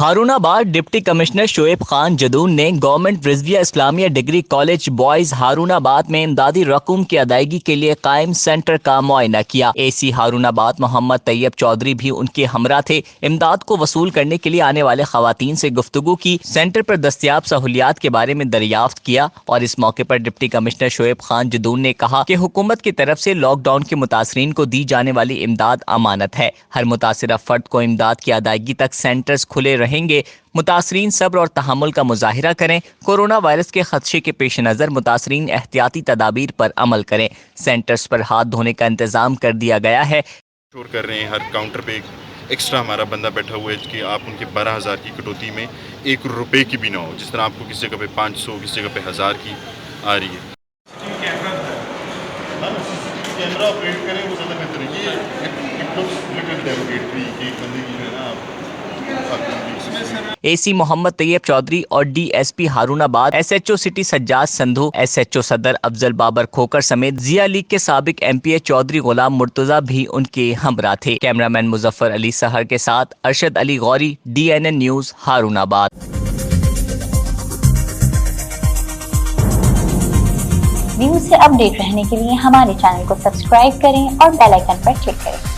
Harunabad deputy commissioner Shoaib Khan Jadoon ने government Rizvia Islamia degree college boys Harunabad में इमदादी रकूम की अदायगी के लिए कायम सेंटर का मुआयना किया। एसी हारूनाबाद मोहम्मद तैयब चौधरी भी उनके हमरा थे। इमदाद को वसूल करने के लिए आने वाले खवातीन से गुफ्तगू की, सेंटर पर दस्तियाब सहूलियात के बारे में दरियाफ्त किया और इस मौके पर डिप्टी कमिश्नर शोएब खान जदून ने कहा कि हुकूमत की तरफ से लॉकडाउन के मुतासरीन को दी जाने वाली इमदाद अमानत है। हर मुतासिरा फर्द को इमदाद की अदायगी तक सेंटर्स खुले रहेंगे। मुतासरीन सब्र और तहम्मुल का मुजाहिरा करें। कोरोना वायरस के खदशे के पेश नज़र मुतासरीन एहतियाती तदाबीर पर अमल करें। सेंटर्स पर हाथ धोने का इंतजाम कर दिया गया है। शोर कर रहे हैं, हर काउंटर पे एक्स्ट्रा हमारा बंदा बैठा हुआ है कि आप उनके 12,000 की कटौती में 1 रुपए की भी ना हो, जिस तरह आपको किसी जगह पे 500, किसी जगह पे 1000 की आ रही है। कैमरा ऑपरेट करें वो ज़्यादा बेहतर है। एसी मोहम्मद तैयब चौधरी और DSP Harunabad, SHO city Sajjad Sandhu, SHO सदर अफजल बाबर खोकर समेत जिया लीग के साबिक एमपीए चौधरी गुलाम मुर्तजा भी उनके हमरा थे। कैमरामैन मुजफ्फर अली सहर के साथ Arshad Ali Gauri, DNN news Harunabad. News से अपडेट रहने के लिए हमारे चैनल को सब्सक्राइब करें और बेल आइकन पर क्लिक करें।